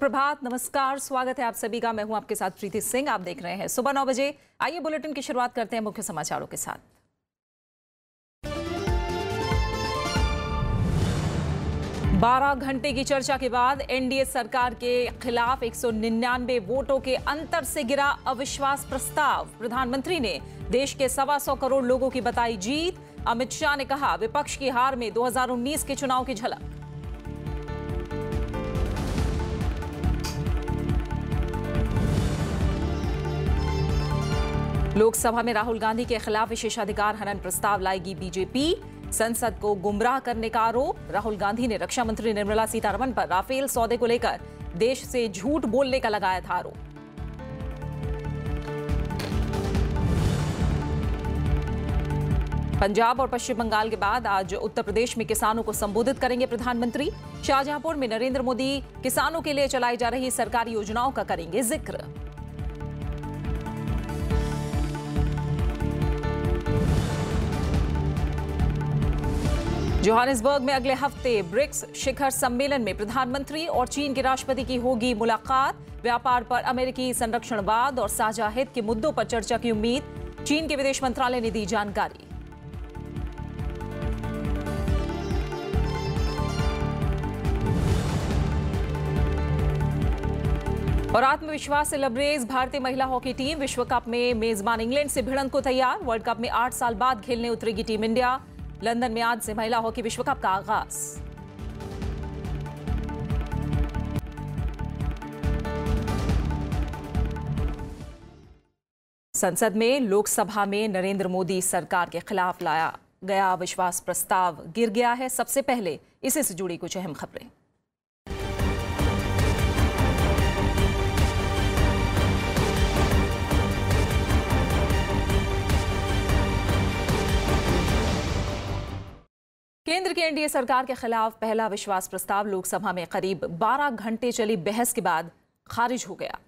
सुप्रभात, नमस्कार, स्वागत है आप सभी का। मैं हूं आपके साथ प्रीति सिंह। आप देख रहे हैं सुबह 9 बजे। आइए बुलेटिन की शुरुआत करते हैं मुख्य समाचारों के साथ। 12 घंटे की चर्चा के बाद एनडीए सरकार के खिलाफ 199 वोटों के अंतर से गिरा अविश्वास प्रस्ताव। प्रधानमंत्री ने देश के 125 करोड़ लोगों की बताई जीत। अमित शाह ने कहा, विपक्ष की हार में 2019 के चुनाव की झलक। लोकसभा में राहुल गांधी के खिलाफ विशेषाधिकार हनन प्रस्ताव लाएगी बीजेपी। संसद को गुमराह करने का आरोप। राहुल गांधी ने रक्षा मंत्री निर्मला सीतारमण पर राफेल सौदे को लेकर देश से झूठ बोलने का लगाया था आरोप। पंजाब और पश्चिम बंगाल के बाद आज उत्तर प्रदेश में किसानों को संबोधित करेंगे प्रधानमंत्री। शाहजहांपुर में नरेंद्र मोदी किसानों के लिए चलाई जा रही सरकारी योजनाओं का करेंगे जिक्र। जोहानिसबर्ग में अगले हफ्ते ब्रिक्स शिखर सम्मेलन में प्रधानमंत्री और चीन के राष्ट्रपति की होगी मुलाकात। व्यापार पर अमेरिकी संरक्षणवाद और साझा हित के मुद्दों पर चर्चा की उम्मीद। चीन के विदेश मंत्रालय ने दी जानकारी। और आत्मविश्वास से लबरेज भारतीय महिला हॉकी टीम विश्व कप में मेजबान इंग्लैंड से भिड़ंत को तैयार। वर्ल्ड कप में 8 साल बाद खेलने उतरेगी टीम इंडिया। लंदन में आज से महिला हॉकी विश्व कप का आगाज। संसद में लोकसभा में नरेंद्र मोदी सरकार के खिलाफ लाया गया अविश्वास प्रस्ताव गिर गया है। सबसे पहले इसी से जुड़ी कुछ अहम खबरें। केंद्र की एनडीए सरकार के खिलाफ पहला विश्वास प्रस्ताव लोकसभा में करीब 12 घंटे चली बहस के बाद खारिज हो गया।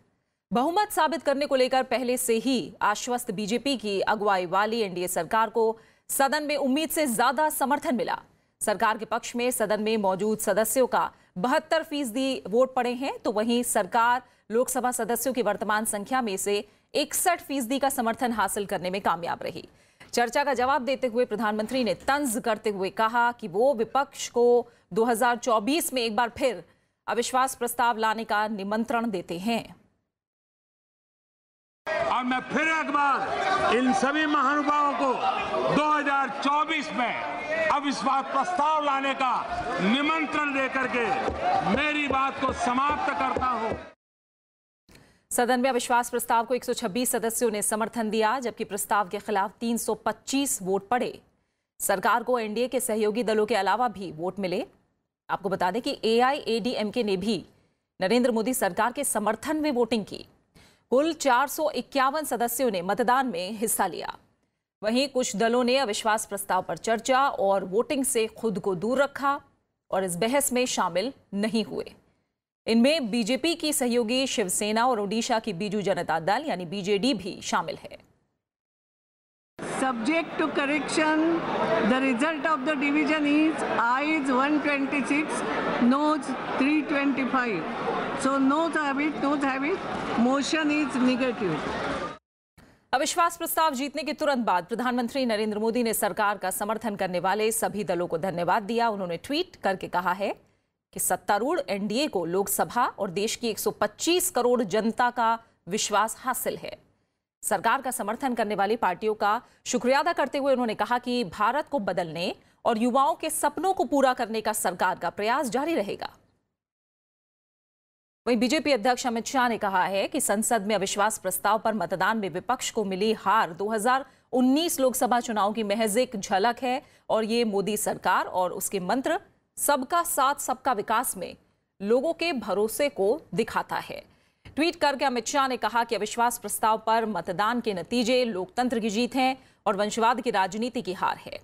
बहुमत साबित करने को लेकर पहले से ही आश्वस्त बीजेपी की अगुवाई वाली एनडीए सरकार को सदन में उम्मीद से ज्यादा समर्थन मिला। सरकार के पक्ष में सदन में मौजूद सदस्यों का 72% वोट पड़े हैं, तो वहीं सरकार लोकसभा सदस्यों की वर्तमान संख्या में से 61% का समर्थन हासिल करने में कामयाब रही। चर्चा का जवाब देते हुए प्रधानमंत्री ने तंज करते हुए कहा कि वो विपक्ष को 2024 में एक बार फिर अविश्वास प्रस्ताव लाने का निमंत्रण देते हैं। और मैं फिर एक बार इन सभी महानुभावों को 2024 में अविश्वास प्रस्ताव लाने का निमंत्रण देकर के मेरी बात को समाप्त करता हूं। सदन में अविश्वास प्रस्ताव को 126 सदस्यों ने समर्थन दिया, जबकि प्रस्ताव के खिलाफ 325 वोट पड़े। सरकार को एनडीए के सहयोगी दलों के अलावा भी वोट मिले। आपको बता दें कि एआईएडीएमके ने भी नरेंद्र मोदी सरकार के समर्थन में वोटिंग की। कुल 451 सदस्यों ने मतदान में हिस्सा लिया। वहीं कुछ दलों ने अविश्वास प्रस्ताव पर चर्चा और वोटिंग से खुद को दूर रखा और इस बहस में शामिल नहीं हुए। इनमें बीजेपी की सहयोगी शिवसेना और ओडिशा की बीजू जनता दल यानी बीजेडी भी शामिल है। Subject to correction, the result of the division is ayes 126, noes 325. So noes have it. Motion is negative. अविश्वास प्रस्ताव जीतने के तुरंत बाद प्रधानमंत्री नरेंद्र मोदी ने सरकार का समर्थन करने वाले सभी दलों को धन्यवाद दिया। उन्होंने ट्वीट करके कहा है कि सत्तारूढ़ एनडीए को लोकसभा और देश की 125 करोड़ जनता का विश्वास हासिल है। सरकार का समर्थन करने वाली पार्टियों का शुक्रिया अदा करते हुए उन्होंने कहा कि भारत को बदलने और युवाओं के सपनों को पूरा करने का सरकार का प्रयास जारी रहेगा। वहीं बीजेपी अध्यक्ष अमित शाह ने कहा है कि संसद में अविश्वास प्रस्ताव पर मतदान में विपक्ष को मिली हार 2019 लोकसभा चुनाव की महज एक झलक है और ये मोदी सरकार और उसके मंत्र सबका साथ सबका विकास में लोगों के भरोसे को दिखाता है। ट्वीट करके अमित शाह ने कहा कि अविश्वास प्रस्ताव पर मतदान के नतीजे लोकतंत्र की जीत हैं और वंशवाद की राजनीति की हार है।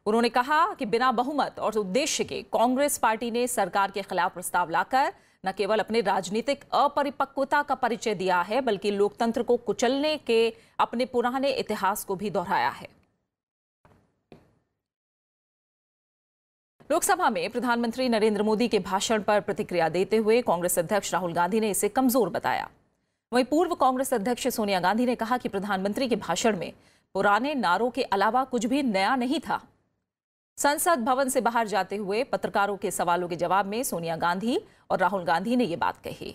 उन्होंने कहा कि बिना बहुमत और उद्देश्य के कांग्रेस पार्टी ने सरकार के खिलाफ प्रस्ताव लाकर न केवल अपने राजनीतिक अपरिपक्वता का परिचय दिया है, बल्कि लोकतंत्र को कुचलने के अपने पुराने इतिहास को भी दोहराया है। लोकसभा में प्रधानमंत्री नरेंद्र मोदी के भाषण पर प्रतिक्रिया देते हुए कांग्रेस अध्यक्ष राहुल गांधी ने इसे कमजोर बताया। वहीं पूर्व कांग्रेस अध्यक्ष सोनिया गांधी ने कहा कि प्रधानमंत्री के भाषण में पुराने नारों के अलावा कुछ भी नया नहीं था। संसद भवन से बाहर जाते हुए पत्रकारों के सवालों के जवाब में सोनिया गांधी और राहुल गांधी ने ये बात कही।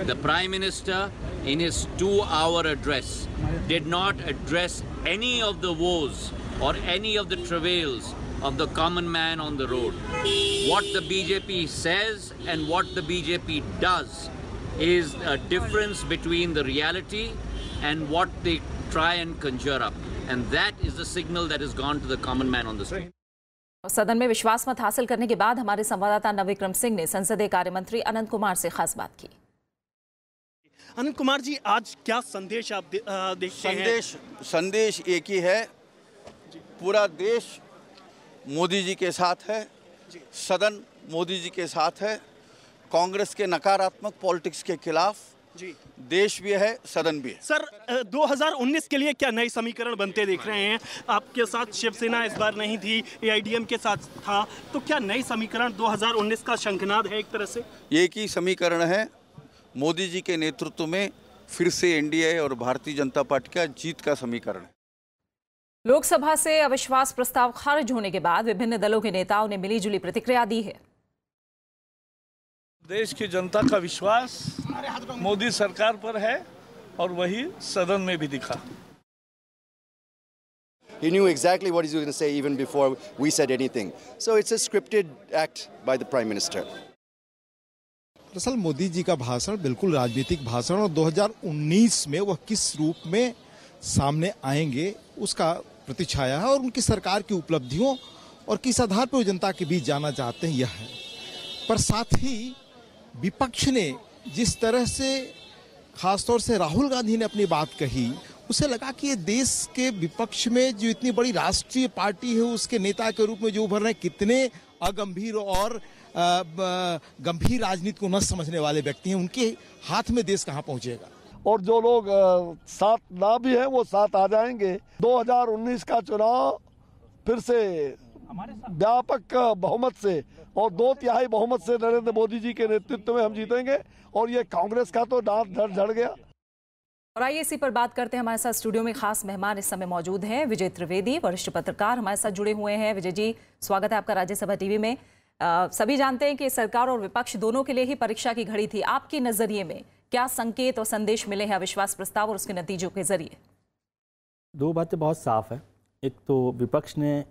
The Prime Minister, in his 2-hour address, did not address any of the woes or any of the travails of the common man on the road. What the BJP says and what the BJP does is a difference between the reality and what they try and conjure up. And that is the signal that has gone to the common man on the street. सदन में विश्वास मत हासिल करने के बाद हमारे संवाददाता नवविक्रम सिंह ने संसदीय कार्य मंत्री अनंत कुमार से खास बात की। अनंत कुमार जी, आज क्या संदेश आप देखते हैं? संदेश एक ही है, पूरा देश मोदी जी के साथ है, सदन मोदी जी के साथ है, कांग्रेस के नकारात्मक पॉलिटिक्स के खिलाफ जी देश भी है, सदन भी है। सर, 2019 के लिए क्या नए समीकरण बनते देख रहे हैं? आपके साथ शिवसेना इस बार नहीं थी, AIDM के साथ था, तो क्या नए समीकरण 2019 का शंखनाद है एक तरह से? एक ही समीकरण है, मोदी जी के नेतृत्व में फिर से एनडीए और भारतीय जनता पार्टी का जीत का समीकरण है। लोकसभा से अविश्वास प्रस्ताव खारिज होने के बाद विभिन्न दलों के नेताओं ने मिलीजुली प्रतिक्रिया दी है। देश की जनता का विश्वास मोदी सरकार पर है और वही सदन में भी दिखा। He knew exactly what he was going to say even before we said anything. So it's a scripted act by the Prime Minister. दरअसल मोदी जी का भाषण बिल्कुल राजनीतिक भाषण, और 2019 में वह किस रूप में सामने आएंगे उसका प्रतिछाया है, और उनकी सरकार की उपलब्धियों और किस आधार पर वो जनता के बीच जाना चाहते हैं यह है। पर साथ ही विपक्ष ने जिस तरह से खासतौर से राहुल गांधी ने अपनी बात कही, उसे लगा कि ये देश के विपक्ष में जो इतनी बड़ी राष्ट्रीय पार्टी है उसके नेता के रूप में जो उभर रहे हैं, कितने अगंभीर और गंभीर राजनीति को न समझने वाले व्यक्ति हैं, उनके हाथ में देश कहां पहुंचेगा। और जो लोग साथ ना भी हैं वो साथ आ जाएंगे। 2019 का चुनाव फिर से व्यापक बहुमत से और 2/3 बहुमत से नरेंद्र मोदी जी के नेतृत्व में हम जीतेंगे, और ये कांग्रेस का तो दांत झड़ गया। और आइए इसी पर बात करते हैं। हमारे साथ स्टूडियो में खास मेहमान इस समय मौजूद हैं। विजय त्रिवेदी, वरिष्ठ पत्रकार, हमारे साथ जुड़े हुए हैं। विजय जी, स्वागत है आपका राज्यसभा टीवी में। सभी जानते हैं कि सरकार और विपक्ष दोनों के लिए ही परीक्षा की घड़ी थी। आपके नजरिए में क्या संकेत और संदेश मिले हैं अविश्वास प्रस्ताव और उसके नतीजों के जरिए? दो बातें बहुत साफ है। एक तो विपक्ष ने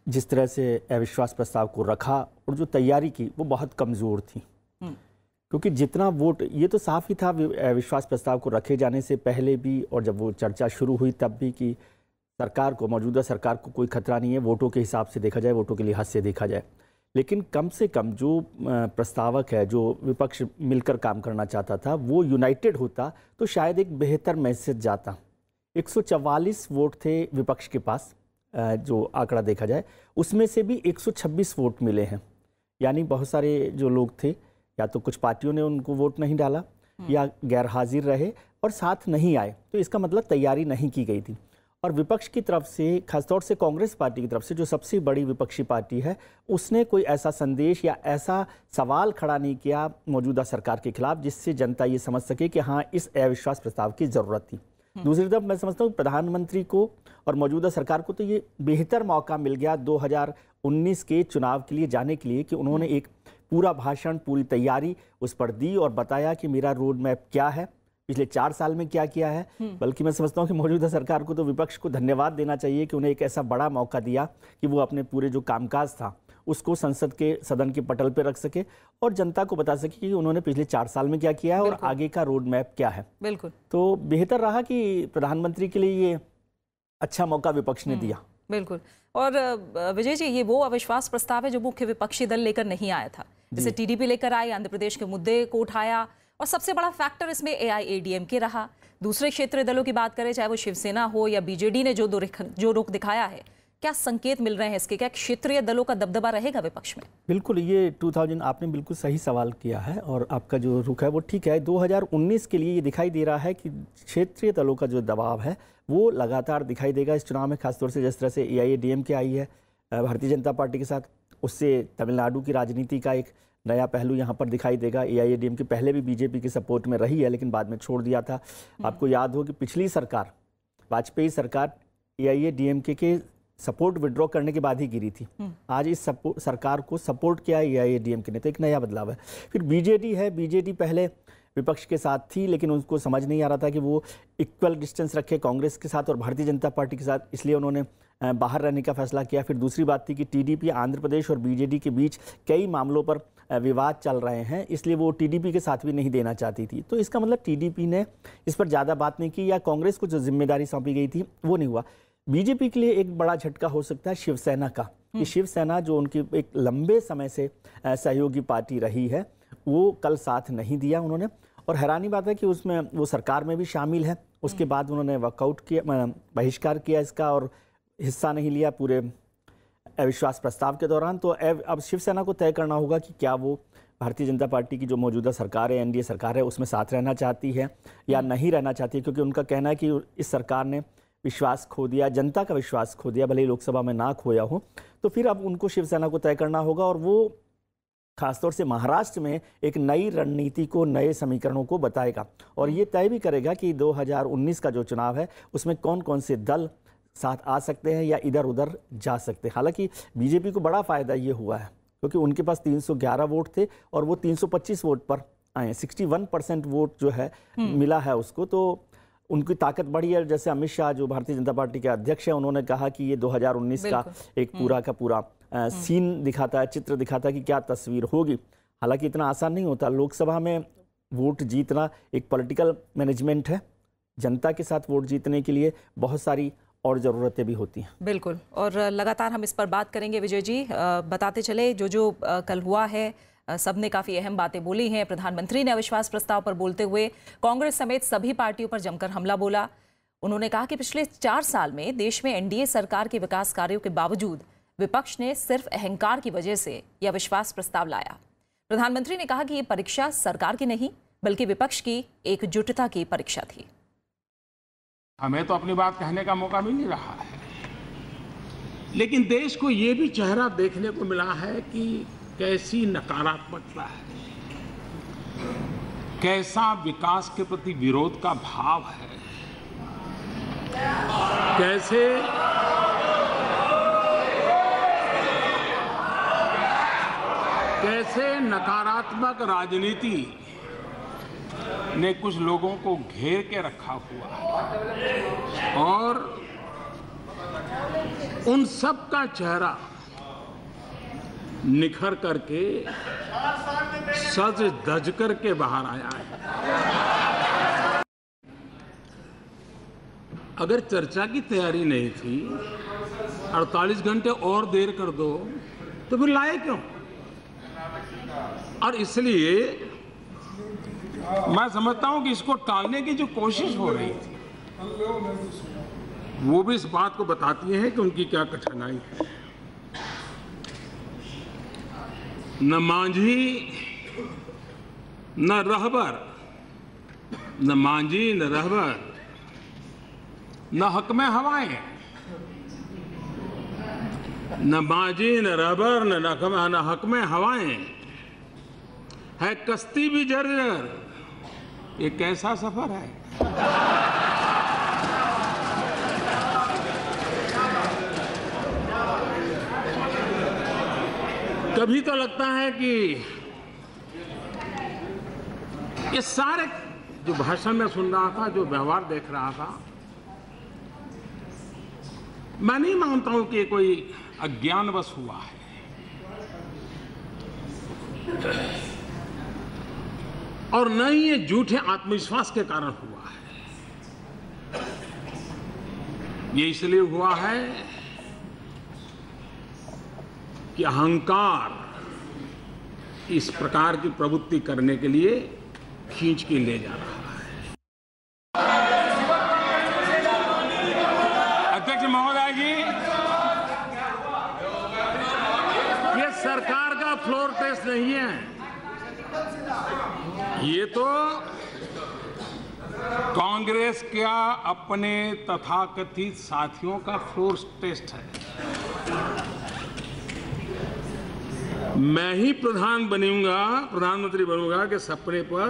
जिस तरह से अविश्वास प्रस्ताव को रखा और जो तैयारी की वो बहुत कमज़ोर थी, क्योंकि जितना वोट, ये तो साफ ही था अविश्वास प्रस्ताव को रखे जाने से पहले भी और जब वो चर्चा शुरू हुई तब भी, कि सरकार को, मौजूदा सरकार को कोई खतरा नहीं है, वोटों के हिसाब से देखा जाए, वोटों के लिहाज से देखा जाए। लेकिन कम से कम जो प्रस्तावक है, जो विपक्ष मिलकर काम करना चाहता था, वो यूनाइटेड होता तो शायद एक बेहतर मैसेज जाता। 144 वोट थे विपक्ष के पास, जो आंकड़ा देखा जाए उसमें से भी 126 वोट मिले हैं। यानी बहुत सारे जो लोग थे, या तो कुछ पार्टियों ने उनको वोट नहीं डाला या गैर हाजिर रहे और साथ नहीं आए, तो इसका मतलब तैयारी नहीं की गई थी। और विपक्ष की तरफ से, खासतौर से कांग्रेस पार्टी की तरफ से, जो सबसे बड़ी विपक्षी पार्टी है, उसने कोई ऐसा संदेश या ऐसा सवाल खड़ा नहीं किया मौजूदा सरकार के खिलाफ जिससे जनता ये समझ सके कि हाँ, इस अविश्वास प्रस्ताव की ज़रूरत थी। दूसरी तरफ मैं समझता हूँ प्रधानमंत्री को और मौजूदा सरकार को तो ये बेहतर मौका मिल गया 2019 के चुनाव के लिए जाने के लिए, कि उन्होंने एक पूरा भाषण, पूरी तैयारी उस पर दी और बताया कि मेरा रोड मैप क्या है, पिछले 4 साल में क्या किया है। बल्कि मैं समझता हूँ कि मौजूदा सरकार को तो विपक्ष को धन्यवाद देना चाहिए कि उन्हें एक ऐसा बड़ा मौका दिया कि वो अपने पूरे जो कामकाज था उसको संसद के, सदन के पटल पर रख सके और जनता को बता सके कि उन्होंने पिछले 4 साल में क्या किया है और आगे का रोड मैप क्या है। बिल्कुल। तो बेहतर रहा कि प्रधानमंत्री के लिए ये अच्छा मौका विपक्ष ने दिया। बिल्कुल। और विजय जी, ये वो अविश्वास प्रस्ताव है जो मुख्य विपक्षी दल लेकर नहीं आया था। जैसे टीडीपी लेकर आई, आंध्र प्रदेश के मुद्दे को उठाया, और सबसे बड़ा फैक्टर इसमें AIADMK रहा। दूसरे क्षेत्रीय दलों की बात करें, चाहे वो शिवसेना हो या बीजेडी ने जो रुख दिखाया है, क्या संकेत मिल रहे हैं इसके? क्या क्षेत्रीय दलों का दबदबा रहेगा विपक्ष में? बिल्कुल, ये 2000 आपने बिल्कुल सही सवाल किया है और आपका जो रुख है वो ठीक है। 2019 के लिए ये दिखाई दे रहा है कि क्षेत्रीय दलों का जो दबाव है वो लगातार दिखाई देगा इस चुनाव में, खासतौर से जिस तरह से AIADMK आई है भारतीय जनता पार्टी के साथ, उससे तमिलनाडु की राजनीति का एक नया पहलू यहाँ पर दिखाई देगा। AIADMK पहले भी बीजेपी के सपोर्ट में रही है लेकिन बाद में छोड़ दिया था। आपको याद हो कि पिछली सरकार, वाजपेयी सरकार, AIADMK के सपोर्ट विड्रॉ करने के बाद ही गिरी थी। आज इस सरकार को सपोर्ट किया AIADMK ने, तो एक नया बदलाव है। फिर BJD है, BJD पहले विपक्ष के साथ थी लेकिन उनको समझ नहीं आ रहा था कि वो इक्वल डिस्टेंस रखे कांग्रेस के साथ और भारतीय जनता पार्टी के साथ, इसलिए उन्होंने बाहर रहने का फैसला किया। फिर दूसरी बात थी कि TDP आंध्र प्रदेश और BJD के बीच कई मामलों पर विवाद चल रहे हैं, इसलिए वो TDP के साथ भी नहीं देना चाहती थी। तो इसका मतलब TDP ने इस पर ज़्यादा बात नहीं की या कांग्रेस को जो जिम्मेदारी सौंपी गई थी वो नहीं हुआ। बीजेपी के लिए एक बड़ा झटका हो सकता है शिवसेना का, कि शिवसेना जो उनकी एक लंबे समय से सहयोगी पार्टी रही है वो कल साथ नहीं दिया उन्होंने। और हैरानी बात है कि उसमें वो सरकार में भी शामिल है, उसके बाद उन्होंने वॉकआउट किया, बहिष्कार किया इसका और हिस्सा नहीं लिया पूरे अविश्वास प्रस्ताव के दौरान। तो अब शिवसेना को तय करना होगा कि क्या वो भारतीय जनता पार्टी की जो मौजूदा सरकार है, NDA सरकार है, उसमें साथ रहना चाहती है या नहीं रहना चाहती है, क्योंकि उनका कहना है कि इस सरकार ने विश्वास खो दिया, जनता का विश्वास खो दिया, भले ही लोकसभा में ना खोया हो। तो फिर अब उनको शिवसेना को तय करना होगा और वो खासतौर से महाराष्ट्र में एक नई रणनीति को, नए समीकरणों को बताएगा और ये तय भी करेगा कि 2019 का जो चुनाव है उसमें कौन कौन से दल साथ आ सकते हैं या इधर उधर जा सकते हैं। हालांकि बीजेपी को बड़ा फायदा ये हुआ है क्योंकि उनके पास 311 वोट थे और वो 325 वोट पर आए, 61% वोट जो है मिला है उसको, तो उनकी ताकत बढ़ी है। जैसे अमित शाह जो भारतीय जनता पार्टी के अध्यक्ष हैं, उन्होंने कहा कि ये 2019 का एक पूरा का पूरा सीन दिखाता है, चित्र दिखाता है कि क्या तस्वीर होगी। हालांकि इतना आसान नहीं होता, लोकसभा में वोट जीतना एक पॉलिटिकल मैनेजमेंट है, जनता के साथ वोट जीतने के लिए बहुत सारी और ज़रूरतें भी होती हैं। बिल्कुल, और लगातार हम इस पर बात करेंगे। विजय जी, बताते चले जो कल हुआ है, सबने काफ़ी अहम बातें बोली हैं। प्रधानमंत्री ने अविश्वास प्रस्ताव पर बोलते हुए कांग्रेस समेत सभी पार्टियों पर जमकर हमला बोला। उन्होंने कहा कि पिछले 4 साल में देश में NDA सरकार के विकास कार्यों के बावजूद विपक्ष ने सिर्फ अहंकार की वजह से यह अविश्वास प्रस्ताव लाया। प्रधानमंत्री ने कहा कि ये परीक्षा सरकार की नहीं बल्कि विपक्ष की एकजुटता की परीक्षा थी। हमें तो अपनी बात कहने का मौका मिल नहीं रहा है, लेकिन देश को ये भी चेहरा देखने को मिला है कि कैसी नकारात्मकता है, कैसा विकास के प्रति विरोध का भाव है, कैसे नकारात्मक राजनीति ने कुछ लोगों को घेर के रखा हुआ है और उन सब का चेहरा निखर करके सज धज करके बाहर आया है। अगर चर्चा की तैयारी नहीं थी, 48 घंटे और देर कर दो तो फिर लाए क्यों? और इसलिए मैं समझता हूं कि इसको टालने की जो कोशिश हो रही थी वो भी इस बात को बताती है कि उनकी क्या कठिनाई है। न मांझी न रहबर, न मांझी न रहबर, न हक में हवाएं, न मांझी न रहबर न हक में हवाएं, है कश्ती भी जर्जर, ये कैसा सफर है। कभी तो लगता है कि ये सारे जो भाषण में सुन रहा था, जो व्यवहार देख रहा था, मैं नहीं मानता हूं कि कोई अज्ञानवश हुआ है। और न ही ये झूठे आत्मविश्वास के कारण हुआ है। ये इसलिए हुआ है कि अहंकार इस प्रकार की प्रवृत्ति करने के लिए खींच के ले जा रहा है। अध्यक्ष महोदय जी, नहीं है, ये तो कांग्रेस का अपने तथाकथित साथियों का फ्लोर टेस्ट है। मैं ही प्रधानमंत्री बनूंगा कि सपने पर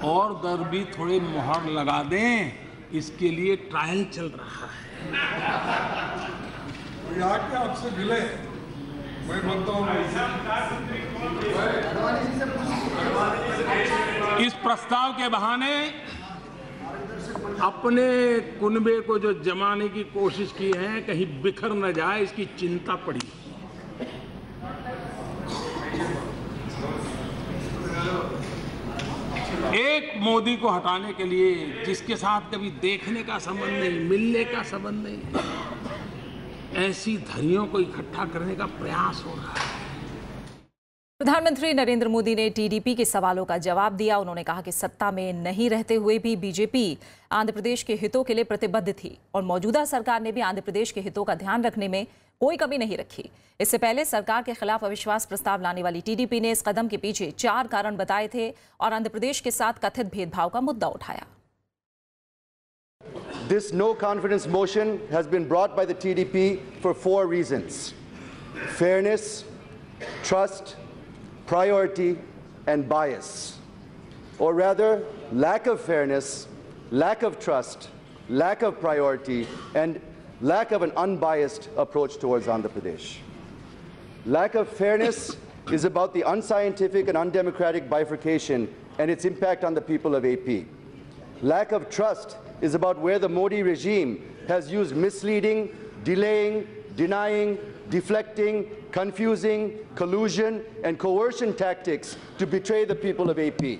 और दर भी थोड़े मोहर लगा दें, इसके लिए ट्रायल चल रहा है। आके आपसे मिले, मैं बोलता हूँ इस प्रस्ताव के बहाने अपने कुनबे को जो जमाने की कोशिश की है, कहीं बिखर न जाए, इसकी चिंता पड़ी। एक मोदी को हटाने के लिए जिसके साथ कभी देखने का संबंध नहीं, मिलने का संबंध नहीं, ऐसी धरियों को इकट्ठा करने का प्रयास हो रहा है। प्रधानमंत्री नरेंद्र मोदी ने टीडीपी के सवालों का जवाब दिया। उन्होंने कहा कि सत्ता में नहीं रहते हुए भी बीजेपी आंध्र प्रदेश के हितों के लिए प्रतिबद्ध थी और मौजूदा सरकार ने भी आंध्र प्रदेश के हितों का ध्यान रखने में कोई कमी नहीं रखी। इससे पहले सरकार के खिलाफ अविश्वास प्रस्ताव लाने वाली टीडीपी ने इस कदम के पीछे 4 कारण बताए थे और आंध्र प्रदेश के साथ कथित भेदभाव का मुद्दा उठाया। This no confidence motion has been brought by the TDP for 4 reasons: fairness, trust, priority, and bias. Or rather, lack of fairness, lack of trust, lack of priority, and lack of an unbiased approach towards Andhra Pradesh. Lack of fairness is about the unscientific and undemocratic bifurcation and its impact on the people of AP. Lack of trust is about where the Modi regime has used misleading, delaying, denying, deflecting, confusing, collusion, and coercion tactics to betray the people of AP.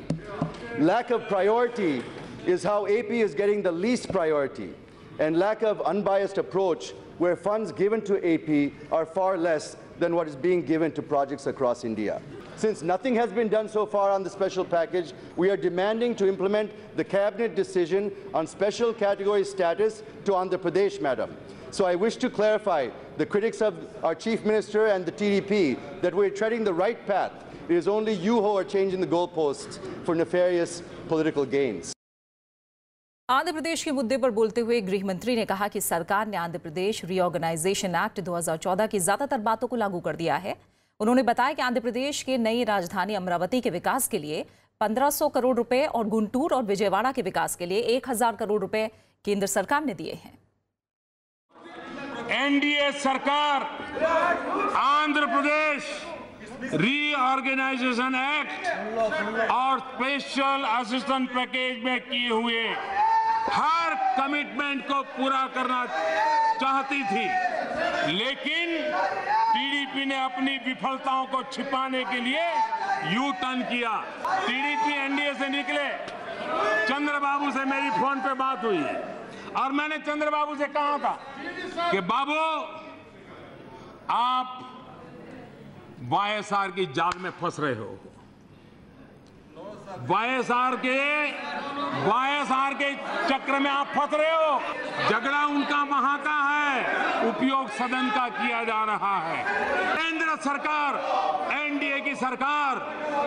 Lack of priority is how AP is getting the least priority, and lack of unbiased approach where funds given to AP are far less than what is being given to projects across India. Since nothing has been done so far on the special package, we are demanding to implement the cabinet decision on special category status to Andhra Pradesh, madam. So I wish to clarify the critics of our Chief Minister and the TDP that we're treading the right path. It is only you who are changing the goalposts for nefarious political gains. Andhra Pradesh के मुद्दे पर बोलते हुए गृह मंत्री ने कहा कि सरकार ने आंध्र प्रदेश रीऑर्गेनाइजेशन एक्ट 2014 की ज्यादातर बातों को लागू कर दिया है। उन्होंने बताया कि आंध्र प्रदेश के नई राजधानी अमरावती के विकास के लिए 1500 करोड़ रुपए और गुंटूर और विजयवाड़ा के विकास के लिए 1000 करोड़ रुपए केंद्र सरकार ने दिए हैं। एनडीए सरकार आंध्र प्रदेश रीऑर्गेनाइजेशन एक्ट और स्पेशल असिस्टेंस पैकेज में किए हुए हर कमिटमेंट को पूरा करना चाहती थी, लेकिन टीडीपी ने अपनी विफलताओं को छिपाने के लिए यू टर्न किया। टीडीपी एनडीए से निकले, चंद्रबाबू से मेरी फोन पे बात हुई और मैंने चंद्रबाबू से कहा था कि बाबू आप वाईएसआर की जाल में फंस रहे हो। वाईएसआर के चक्र में आप फंस रहे हो। झगड़ा उनका वहां का है, उपयोग सदन का किया जा रहा है। केंद्र सरकार, एनडीए की सरकार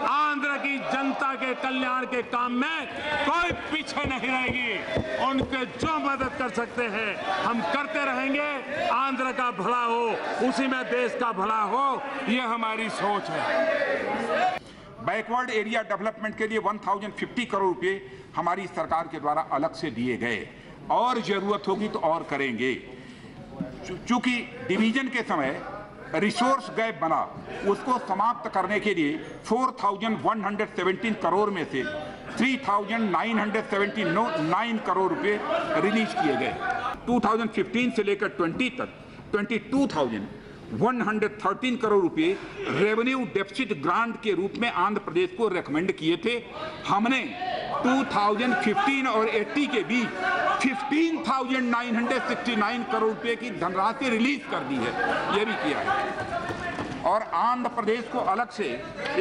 आंध्र की जनता के कल्याण के काम में कोई पीछे नहीं रहेगी। उनके जो मदद कर सकते हैं हम करते रहेंगे। आंध्र का भला हो, उसी में देश का भला हो, ये हमारी सोच है। बैकवर्ड एरिया डेवलपमेंट के लिए 1050 करोड़ रुपए हमारी सरकार के द्वारा अलग से दिए गए और जरूरत होगी तो और करेंगे। चूंकि डिवीजन के समय रिसोर्स गैप बना, उसको समाप्त करने के लिए 4117 करोड़ में से 3979 करोड़ रुपए रिलीज किए गए। 2015 से लेकर 20 तक 22,113 करोड़ रुपए रेवेन्यू डेफिसिट ग्रांट के रूप में आंध्र प्रदेश को रेकमेंड किए थे। हमने 2015 और 80 के बीच 15,969 करोड़ रुपए की धनराशि रिलीज कर दी है, यह भी किया है। और आंध्र प्रदेश को अलग से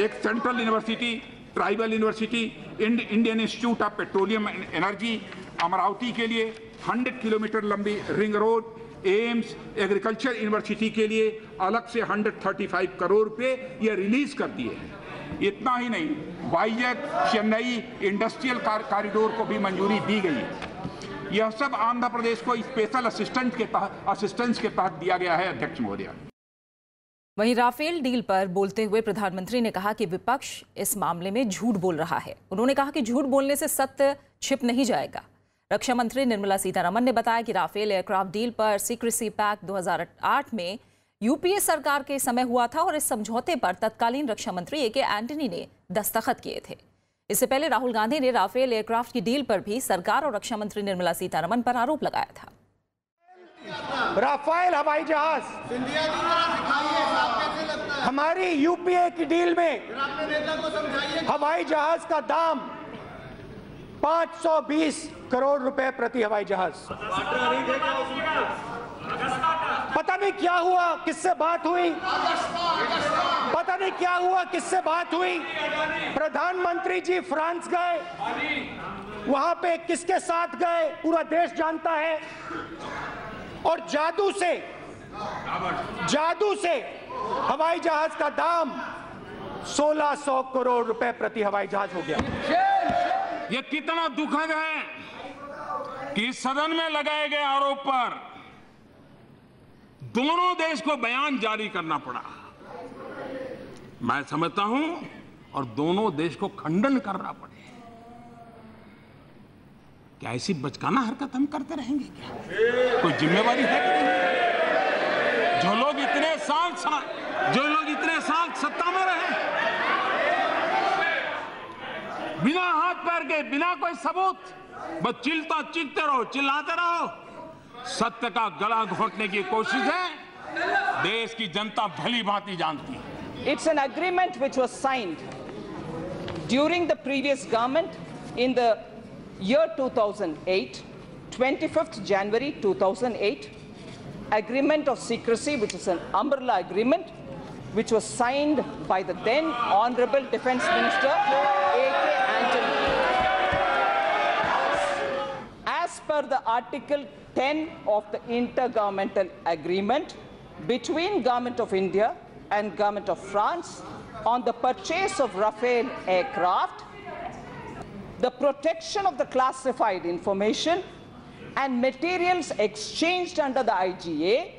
एक central university, tribal university, Indian institute of petroleum energy, Amravati के लिए 100 किलोमीटर लंबी ring road, AIIMS agriculture university के लिए अलग से 135 करोड़ रुपए ये रिलीज कर दिए हैं। इतना ही नहीं, वाइजैक चेन्नई इंडस्ट्रियल कॉरिडोर को भी मंजूरी दी गई है। यह सब आंध्र प्रदेश को स्पेशल असिस्टेंस के तहत दिया गया है। अध्यक्ष महोदय, वहीं राफेल डील पर बोलते हुए प्रधानमंत्री ने कहा कि विपक्ष इस मामले में झूठ बोल रहा है। उन्होंने कहा कि झूठ बोलने से सत्य छिप नहीं जाएगा। रक्षा मंत्री निर्मला सीतारमण ने बताया कि राफेल एयरक्राफ्ट डील पर सीक्रेसी पैक्ट 2008 में यूपीए सरकार के समय हुआ था और इस समझौते पर तत्कालीन रक्षा मंत्री ए के एंटनी ने दस्तखत किए थे। इससे पहले राहुल गांधी ने राफेल एयरक्राफ्ट की डील पर भी सरकार और रक्षा मंत्री निर्मला सीतारमण पर आरोप लगाया था। राफेल हवाई जहाज हमारी यूपीए की डील में हवाई जहाज का दाम 520 करोड़ रुपए प्रति हवाई जहाज। पता नहीं क्या हुआ, किससे बात हुई, पता नहीं क्या हुआ, किससे बात हुई। प्रधानमंत्री जी फ्रांस गए, वहां पे किसके साथ गए पूरा देश जानता है। और जादू से हवाई जहाज का दाम 1600 करोड़ रुपए प्रति हवाई जहाज हो गया। ये कितना दुखद है कि सदन में लगाए गए आरोप पर दोनों देश को बयान जारी करना पड़ा। मैं समझता हूं और दोनों देश को खंडन करना पड़े। क्या ऐसी बचकाना हरकत हम करते रहेंगे क्या? कोई जिम्मेवारी है कि नहीं? जो लोग इतने साल सत्ता में रहे, बिना हाथ पैर के, बिना कोई सबूत, बस चीखते रहो, चिल्लाते रहो। सत्य का गला घोंटने की कोशिश है, देश की जनता भली भांति जानती है। It's an agreement which was signed during the previous government in the year 2008, 25th January 2008, agreement of secrecy, which is an umbrella agreement, which was signed by the then Honorable Defence Minister A.K. Antony. As per the Article 10 of the Intergovernmental Agreement between Government of India and Government of France on the purchase of Rafale aircraft, the protection of the classified information and materials exchanged under the IGA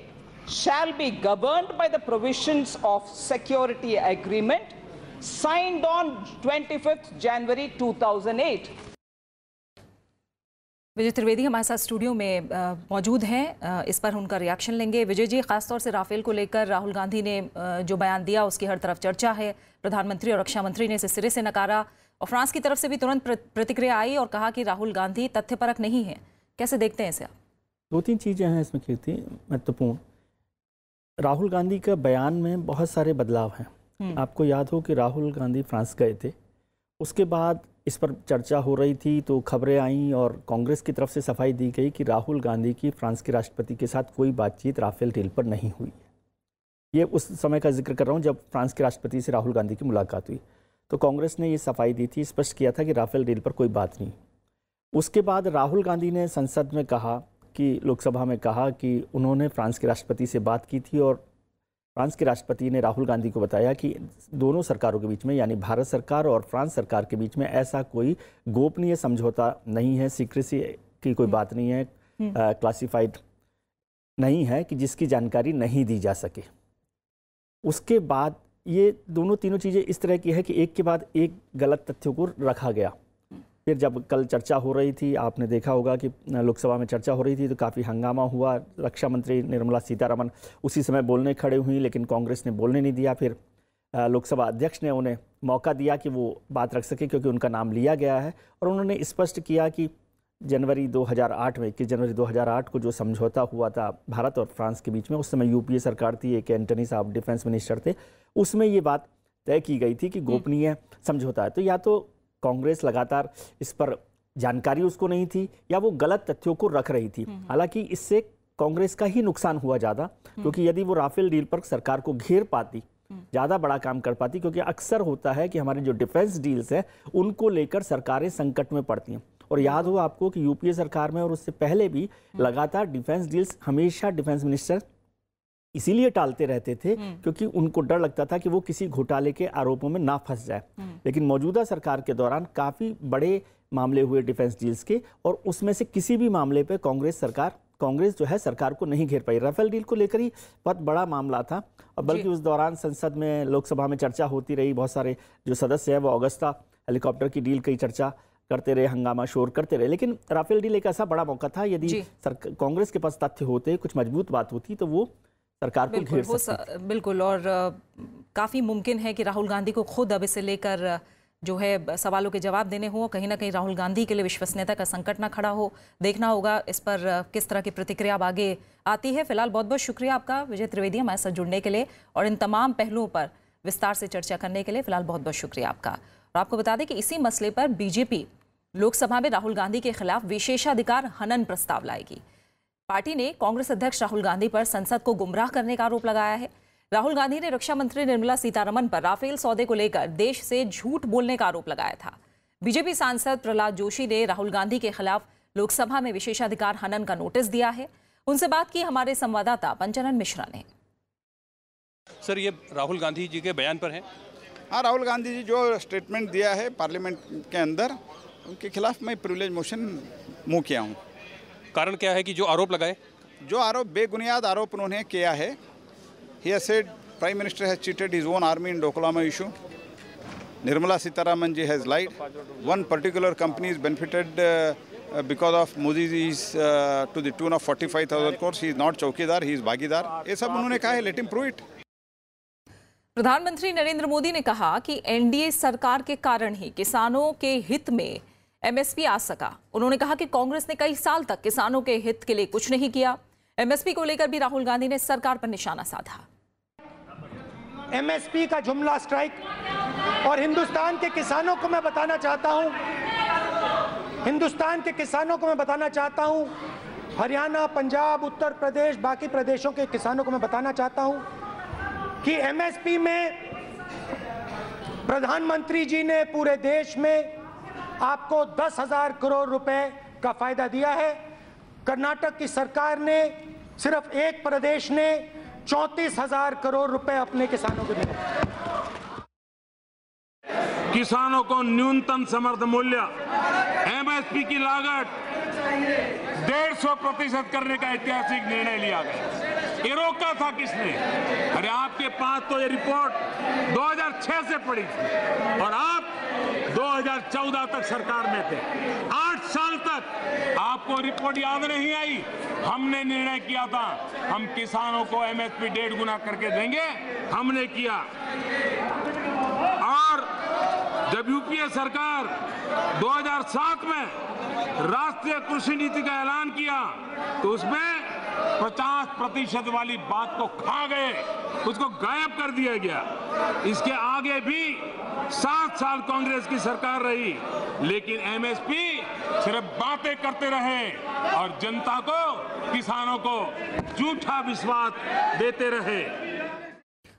shall be governed by the provisions of security agreement signed on 25th January 2008. विजय त्रिवेदी हमारे साथ studio में मौजूद हैं, इस पर उनका reaction लेंगे। विजय जी, खासतौर से राफेल को लेकर राहुल गांधी ने जो बयान दिया उसकी हर तरफ चर्चा है। प्रधानमंत्री और रक्षा मंत्री ने इसे सिरे से नकारा और फ्रांस की तरफ से भी तुरंत प्रतिक्रिया आई और कहा कि राहुल गांधी तथ्यपरक नहीं है। कैसे देखते हैं इसे आप? दो तीन चीज़ें हैं इसमें कीर्ति महत्वपूर्ण। राहुल गांधी का बयान में बहुत सारे बदलाव हैं। आपको याद हो कि राहुल गांधी फ्रांस गए थे, उसके बाद इस पर चर्चा हो रही थी तो खबरें आईं और कांग्रेस की तरफ से सफाई दी गई कि राहुल गांधी की फ्रांस के राष्ट्रपति के साथ कोई बातचीत राफेल डील पर नहीं हुई। ये उस समय का जिक्र कर रहा हूँ जब फ्रांस के राष्ट्रपति से राहुल गांधी की मुलाकात हुई, तो कांग्रेस ने ये सफाई दी थी, स्पष्ट किया था कि राफेल डील पर कोई बात नहीं। उसके बाद राहुल गांधी ने संसद में कहा कि लोकसभा में कहा कि उन्होंने फ्रांस के राष्ट्रपति से बात की थी और फ्रांस के राष्ट्रपति ने राहुल गांधी को बताया कि दोनों सरकारों के बीच में, यानी भारत सरकार और फ्रांस सरकार के बीच में ऐसा कोई गोपनीय समझौता नहीं है, सीक्रेसी की कोई बात नहीं है, क्लासिफाइड नहीं है कि जिसकी जानकारी नहीं दी जा सके। उसके बाद ये दोनों तीनों चीज़ें इस तरह की है कि एक के बाद एक गलत तथ्यों को रखा गया। फिर जब कल चर्चा हो रही थी, आपने देखा होगा कि लोकसभा में चर्चा हो रही थी तो काफ़ी हंगामा हुआ। रक्षा मंत्री निर्मला सीतारमण उसी समय बोलने खड़े हुई, लेकिन कांग्रेस ने बोलने नहीं दिया। फिर लोकसभा अध्यक्ष ने उन्हें मौका दिया कि वो बात रख सके क्योंकि उनका नाम लिया गया है, और उन्होंने स्पष्ट किया कि जनवरी 2008 में 21 जनवरी 2008 को जो समझौता हुआ था भारत और फ्रांस के बीच में, उस समय यूपीए सरकार थी, ए.के. एंटनी साहब डिफेंस मिनिस्टर थे, उसमें ये बात तय की गई थी कि गोपनीय समझौता है। तो या तो कांग्रेस लगातार इस पर जानकारी उसको नहीं थी या वो गलत तथ्यों को रख रही थी। हालांकि इससे कांग्रेस का ही नुकसान हुआ ज़्यादा, क्योंकि यदि वो राफेल डील पर सरकार को घेर पाती, ज़्यादा बड़ा काम कर पाती, क्योंकि अक्सर होता है कि हमारे जो डिफेंस डील्स हैं उनको लेकर सरकारें संकट में पड़ती हैं और याद हो आपको कि यूपीए सरकार में और उससे पहले भी लगातार डिफेंस डील्स हमेशा डिफेंस मिनिस्टर इसीलिए टालते रहते थे क्योंकि उनको डर लगता था कि वो किसी घोटाले के आरोपों में ना फंस जाए। लेकिन मौजूदा सरकार के दौरान काफ़ी बड़े मामले हुए डिफेंस डील्स के, और उसमें से किसी भी मामले पे कांग्रेस जो है सरकार को नहीं घेर पाई। राफेल डील को लेकर ही बहुत बड़ा मामला था, और बल्कि उस दौरान संसद में, लोकसभा में चर्चा होती रही। बहुत सारे जो सदस्य हैं वो अगस्ता हेलीकॉप्टर की डील की चर्चा करते रहे, हंगामा शोर करते रहे। लेकिन राफेल डील एक ऐसा बड़ा मौका था, यदि कांग्रेस के पास तथ्य होते, कुछ मजबूत बात होती, तो वो सरकार को घेर सकती। बिल्कुल, और काफ़ी मुमकिन है कि राहुल गांधी को खुद अब इसे लेकर जो है सवालों के जवाब देने हो। कहीं ना कहीं राहुल गांधी के लिए विश्वसनीयता का संकट ना खड़ा हो। देखना होगा इस पर किस तरह की प्रतिक्रिया अब आगे आती है। फिलहाल बहुत बहुत शुक्रिया आपका विजय त्रिवेदी हमारे साथ जुड़ने के लिए और इन तमाम पहलुओं पर विस्तार से चर्चा करने के लिए। फिलहाल बहुत बहुत शुक्रिया आपका। और आपको बता दें कि इसी मसले पर बीजेपी लोकसभा में राहुल गांधी के खिलाफ विशेषाधिकार हनन प्रस्ताव लाएगी। पार्टी ने कांग्रेस अध्यक्ष राहुल गांधी पर संसद को गुमराह करने का आरोप लगाया है। राहुल गांधी ने रक्षा मंत्री निर्मला सीतारमण पर राफेल सौदे को लेकर देश से झूठ बोलने का आरोप लगाया था। बीजेपी सांसद प्रहलाद जोशी ने राहुल गांधी के खिलाफ लोकसभा में विशेषाधिकार हनन का नोटिस दिया है। उनसे बात की हमारे संवाददाता पंचानन मिश्रा ने। सर, ये राहुल गांधी जी के बयान पर है। हाँ, राहुल गांधी जी जो स्टेटमेंट दिया है पार्लियामेंट के अंदर, उनके खिलाफ मैं प्रिविलेज मोशन मूव किया हूँ। कारण क्या है कि जो आरोप लगाए, जो आरोप बेबुनियाद आरोप उन्होंने किया है। He has said Prime Minister has cheated his own army in Doklama issue. Nirmala Sitharaman ji has lied. One particular company is benefited because of Modi ji's to the tune of 45,000 crores. He is not चौकीदार, he is भागीदार। ये सब उन्होंने कहा है, let him prove it. प्रधानमंत्री नरेंद्र मोदी ने कहा कि एनडीए सरकार के कारण ही किसानों के हित में एमएसपी आ सका। उन्होंने कहा कि कांग्रेस ने कई साल तक किसानों के हित के लिए कुछ नहीं किया। एमएसपी को लेकर भी राहुल गांधी ने सरकार पर निशाना साधा। एमएसपी का जुमला स्ट्राइक, और हिंदुस्तान के किसानों को मैं बताना चाहता हूं, हरियाणा, पंजाब, उत्तर प्रदेश, बाकी प्रदेशों के किसानों को मैं बताना चाहता हूं कि एमएसपी में प्रधानमंत्री जी ने पूरे देश में आपको 10,000 करोड़ रुपए का फायदा दिया है। कर्नाटक की सरकार ने, सिर्फ एक प्रदेश ने 34,000 करोड़ रुपए अपने किसानों को दिए। किसानों को न्यूनतम समर्थन मूल्य एमएसपी की लागत 150% करने का ऐतिहासिक निर्णय लिया गया। ये रोका था किसने? अरे आपके पास तो ये रिपोर्ट 2006 से पड़ी थी और आप 2014 तक सरकार में थे। 8 साल तक आपको रिपोर्ट याद नहीं आई। हमने निर्णय किया था हम किसानों को एमएसपी 1.5 गुना करके देंगे, हमने किया। और जब यूपीए सरकार 2007 में राष्ट्रीय कृषि नीति का ऐलान किया तो उसमें 50% वाली बात को खा गए, उसको गायब कर दिया गया। इसके आगे भी 7 साल कांग्रेस की सरकार रही, लेकिन एमएसपी सिर्फ बातें करते रहे और जनता को, किसानों को झूठा विश्वास देते रहे।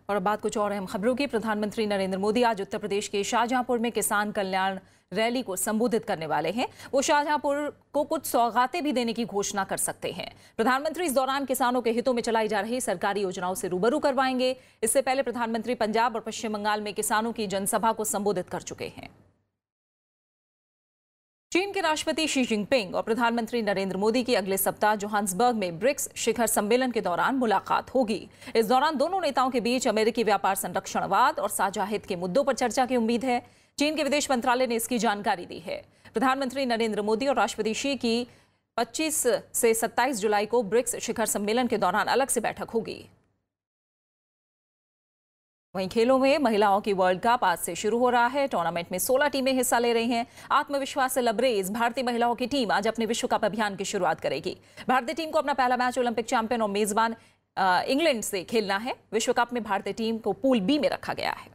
और अब बात कुछ और अहम खबरों की। प्रधानमंत्री नरेंद्र मोदी आज उत्तर प्रदेश के शाहजहांपुर में किसान कल्याण रैली को संबोधित करने वाले हैं। वो शाहजहांपुर को कुछ सौगातें भी देने की घोषणा कर सकते हैं। प्रधानमंत्री इस दौरान किसानों के हितों में चलाई जा रही सरकारी योजनाओं से रूबरू करवाएंगे। इससे पहले प्रधानमंत्री पंजाब और पश्चिम बंगाल में किसानों की जनसभा को संबोधित कर चुके हैं। चीन के राष्ट्रपति शी जिनपिंग और प्रधानमंत्री नरेंद्र मोदी की अगले सप्ताह जोहान्सबर्ग में ब्रिक्स शिखर सम्मेलन के दौरान मुलाकात होगी। इस दौरान दोनों नेताओं के बीच अमेरिकी व्यापार संरक्षणवाद और साझा हित के मुद्दों पर चर्चा की उम्मीद है। चीन के विदेश मंत्रालय ने इसकी जानकारी दी है। प्रधानमंत्री नरेंद्र मोदी और राष्ट्रपति शी की 25 से 27 जुलाई को ब्रिक्स शिखर सम्मेलन के दौरान अलग से बैठक होगी। वहीं खेलों में महिलाओं की वर्ल्ड कप आज से शुरू हो रहा है। टूर्नामेंट में 16 टीमें हिस्सा ले रही हैं। आत्मविश्वास से लबरेज भारतीय महिलाओं की टीम आज अपने विश्व कप अभियान की शुरुआत करेगी। भारतीय टीम को अपना पहला मैच ओलंपिक चैंपियन और मेजबान इंग्लैंड से खेलना है। विश्व कप में भारतीय टीम को पूल बी में रखा गया है।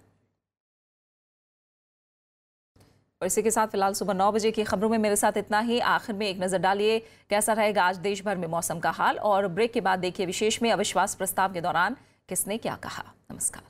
और इसी के साथ फिलहाल सुबह 9 बजे की खबरों में मेरे साथ इतना ही। आखिर में एक नजर डालिए कैसा रहेगा आज देश भर में मौसम का हाल, और ब्रेक के बाद देखिए विशेष में अविश्वास प्रस्ताव के दौरान किसने क्या कहा। नमस्कार।